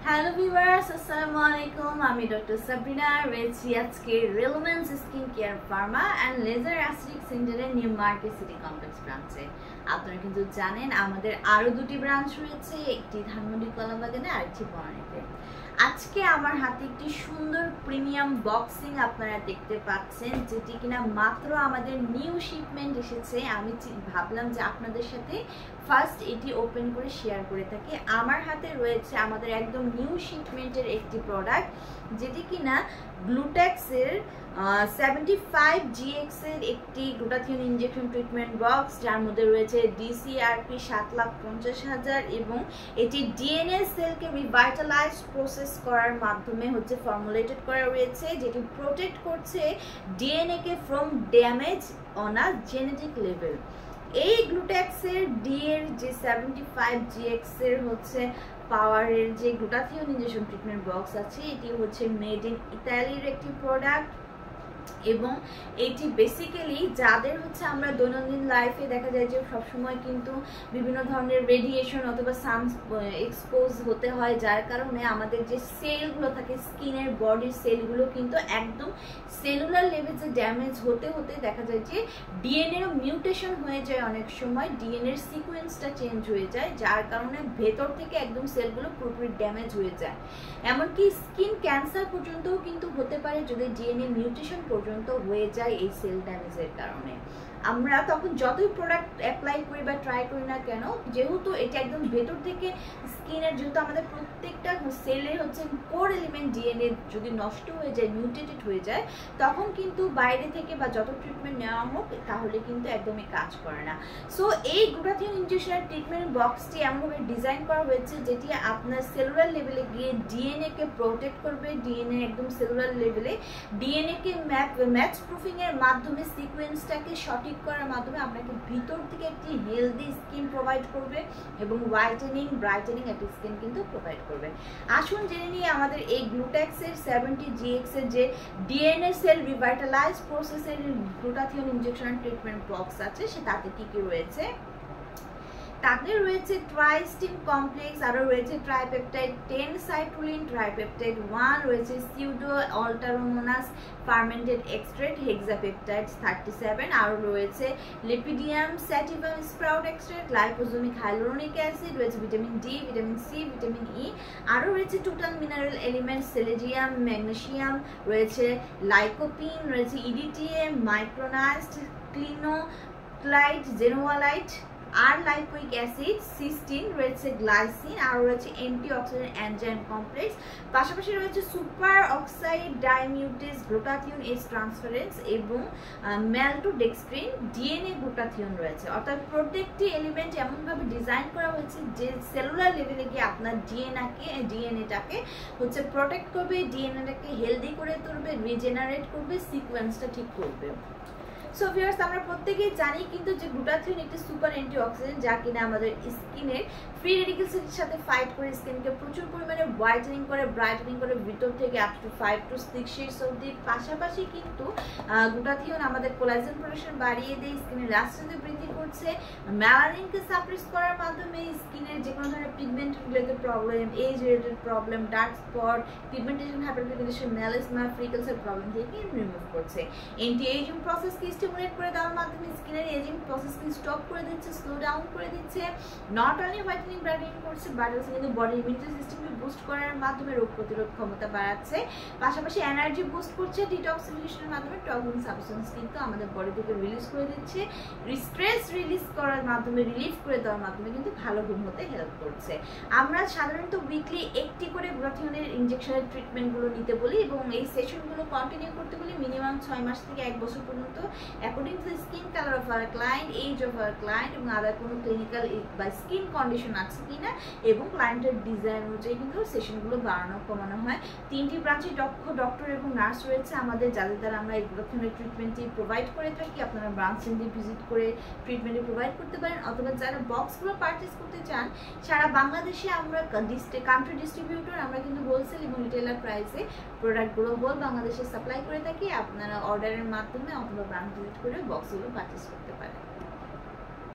Hello viewers, আসসালামু আলাইকুম। আমি ডক্টর সাবরিনা রয়েছি আজকে রেলোমেন্স skin care pharma and laser aesthetic সেন্টারের নিউ মার্কেট সিটি কমপ্লেক্স ব্রাঞ্চে। আপনারা কিন্তু জানেন আমাদের আরও দুটি ব্রাঞ্চ রয়েছে, একটি ধানমন্ডি কলাবাগানে আর একটি বনানীতে। আজকে আমার হাতে একটি সুন্দর প্রিমিয়াম বক্সিং আপনারা দেখতে পাচ্ছেন, যেটি কিনা মাত্র আমাদের নিউ শিপমেন্ট এসেছে। আমি ভাবলাম যে আপনাদের সাথে ফার্স্ট এটি ওপেন করে শেয়ার করে থাকি। আমার হাতে রয়েছে আমাদের একদম নিউ শিপমেন্টের একটি প্রোডাক্ট, যেটি কিনা গ্লুট্যাক্সের 75GX এর একটি গ্লুটাথিয়ন ইনজেকশন ট্রিটমেন্ট বক্স, যার মধ্যে রয়েছে DCRP 7,50,000 এবং এটি ডিএনএ সেলকে রিভাইটালাইজ প্রসেস করার মাধ্যমে ফর্মুলেটেড করা রয়েছে, যেটি প্রোটেক্ট করছে DNA K from damage on a genetic level. এই গ্লুট্যাক্সের ডি এর যে 75GX এর পাওয়ারের যে গ্লুটাথিয়ন ইনজেকশন ট্রিটমেন্ট বক্স আছে, এটি মেড ইন ইতালির একটি প্রোডাক্ট এবং এটি বেসিক্যালি যাদের আমরা দৈনন্দিন লাইফে দেখা যায় যে সবসময় কিন্তু বিভিন্ন ধরনের রেডিয়েশন অথবা সান এক্সপোজ হতে হয়, যার কারণে আমাদের যে সেলগুলো থাকে স্কিনের বডির সেলগুলো কিন্তু একদম সেলুলার লেভেলে ড্যামেজ হতে হতে দেখা যায় যে ডিএনএ মিউটেশন হয়ে যায়। অনেক সময় ডিএনএর সিকোয়েন্সটা চেঞ্জ হয়ে যায়, যার কারণে ভেতর থেকে একদম সেলগুলো পুরোপুরি ড্যামেজ হয়ে যায়। এমনকি স্কিন ক্যান্সার পর্যন্তও কিন্তু হতে পারে যদি ডিএনএ মিউটেশন পর্যন্ত হয়ে যায় এই সেল ড্যামেজের কারণে। আমরা তখন যতই প্রোডাক্ট অ্যাপ্লাই করি বা ট্রাই করি না কেন, যেহেতু এটা একদম ভেতর থেকে স্কিনের, যেহেতু আমাদের প্রত্যেকটা সেলের কোর এলিমেন্ট ডিএনএ যদি নষ্ট হয়ে যায়, মিউটেটেড হয়ে যায়, তখন কিন্তু বাইরে থেকে বা যত ট্রিটমেন্ট নেওয়া হোক তাহলে কিন্তু একদমই কাজ করে না। সো এই গ্লুটাথিয়ন ইনজেকশনের ট্রিটমেন্ট বক্সটি এমনভাবে ডিজাইন করা হয়েছে যেটি আপনার সেলুলার লেভেলে গিয়ে ডিএনএ কে প্রোটেক্ট করবে, ডিএনএ একদম সেলুলার লেভেলে ডিএনএ কে ম্যাচ প্রুফিং এর মাধ্যমে সিকোয়েন্সটাকে সঠিক করার মাধ্যমে আপনাকে ভিতর থেকে একটি হেলদি স্কিন প্রোভাইড করবে এবং হোয়াইটেনিং ব্রাইটেনিং একটি স্কিন কিন্তু প্রোভাইড করবে। আসুন জেনে নিই আমাদের এই গ্লুট্যাক্সের 70GX এর যে ডিএনএ সেল রিভাইটালাইজ প্রসেসের গ্লুটাথিয়ন ইনজেকশন ট্রিটমেন্ট বক্স আছে, সে তাতে কি কি রয়েছে। তাতে রয়েছে ট্রাইস্টিম কমপ্লেক্স, আরও রয়েছে ট্রাইপেপটাইড 10 সাইট্রুলিন, ট্রাইপেপটাইড 1, রয়েছে pseudo alteromonas fermented extract hexapeptide 37, আরও রয়েছে lepidium sativum sprout extract, liposomic hyaluronic acid, রয়েছে vitamin D, vitamin C, vitamin E, আরও রয়েছে total mineral element selenium, magnesium, রয়েছে লাইকোপিন, রয়েছে ইডিটিএ, মাইক্রোনাইজড ক্লিনোক্লাইড, জেনোয়ালাইট আর লাইপোইক অ্যাসিড, সিস্টিন, রয়েছে গ্লাইসিন, আর রয়েছে অ্যান্টিঅক্সিডেন্ট এনজাইম কমপ্লেক্স, পাশাপাশি রয়েছে super oxide dismutase glutathione S transference এবং ম্যালটোডেক্সট্রিন ডিএনএ গ্লুটাথিয়ন রয়েছে। অর্থাৎ প্রত্যেকটি এলিমেন্ট এমনভাবে ডিজাইন করা হয়েছে যে সেলুলার লেভেলে গিয়ে আপনার ডিএনএটাকে প্রোটেক্ট করবে, ডিএনএটাকে হেলদি করে তুলবে, রিজেনারেট করবে, সিকোয়েন্সটা ঠিক করবে। সো ভিউয়ার্স, আমরা প্রত্যেকেই জানি কিন্তু যে গ্লুটাথিয়ন একটি সুপার অ্যান্টিঅক্সিডেন্ট, যা কিনা আমাদের স্কিনের ফ্রি রেডিকেলসের সাথে ফাইট করে স্কিনকে প্রচুর পরিমাণে হোয়াইটেনিং করে, ব্রাইটেনিং করে ভিতর থেকে আপ টু 5 to 6 শেডস অবধি। পাশাপাশি কিন্তু গ্লুটাথিয়ন আমাদের কোলাজেন প্রোডাকশন বাড়িয়ে দেয়, স্কিনের ইলাস্টিসিটি বৃদ্ধি করছে, মেলানিনকে সাপ্রেস করার মাধ্যমে স্কিনের যে কোনো ধরনের pigment related problem, age related problem, dark spot, pigmentation, hyperpigmentation, melasma, ফ্রিকলসের প্রবলেম থেকে রিমুভ করছে। অ্যান্টি এজিং প্রসেসকে স্টিমুলেট করে দেওয়ার মাধ্যমে স্কিনের এজিং প্রসেসকে স্টপ করে দিচ্ছে, স্লো ডাউন করে দিচ্ছে। নট অনলি হোয়াইটেনিং ব্রাইটেনিং করছে, বাট কিন্তু বডি ইমিউনিটি সিস্টেমকে বুস্ট করার মাধ্যমে রোগ প্রতিরোধ ক্ষমতা বাড়াচ্ছে, পাশাপাশি এনার্জি বুস্ট করছে, ডিটক্সিফিকেশনের মাধ্যমে টক্সিন সাবস্টেন্স কিন্তু আমাদের বডি থেকে রিলিজ করে দিচ্ছে, স্ট্রেস রিলিজ করার মাধ্যমে, রিলিফ করে দেওয়ার মাধ্যমে কিন্তু ভালো ঘুম হতে হেল্প করছে। আমরা সাধারণত উইকলি একটি করে গ্লুটাথিয়নের ইনজেকশনের ট্রিটমেন্টগুলো নিতে বলি এবং এই সেশনগুলো কন্টিনিউ করতে বলি মিনিমাম 6 মাস থেকে 1 বছর পর্যন্ত, according to the skin colour of our client, age of our client এবং আদার কোনো ক্লিনিক্যাল বা স্কিন কন্ডিশন আছে কিনা এবং ক্লায়েন্টের ডিজাইন অনুযায়ী কিন্তু সেশনগুলো বাড়ানো কমানো হয়। 3টি ব্রাঞ্চে দক্ষ ডক্টর এবং নার্স রয়েছে আমাদের, যাদের দ্বারা আমরা এই গ্লুটাথিয়নের ট্রিটমেন্টটি প্রোভাইড করে থাকি। আপনারা ব্রাঞ্চে ভিজিট করে ট্রিটমেন্টটি প্রোভাইড করতে পারেন, অথবা যারা বক্সগুলো পারচেস করতে চান সারা বাংলাদেশে আমরা কান্ট্রি ডিস্ট্রিবিউটর, আমরা কিন্তু হোলসেল এবং রিটেলার প্রাইসে প্রোডাক্টগুলো হোল বাংলাদেশে সাপ্লাই করে থাকি। আপনারা অর্ডারের মাধ্যমে অথবা ব্রাঞ্চ ভিজিট করে বক্সগুলো পারচেস করতে পারেন।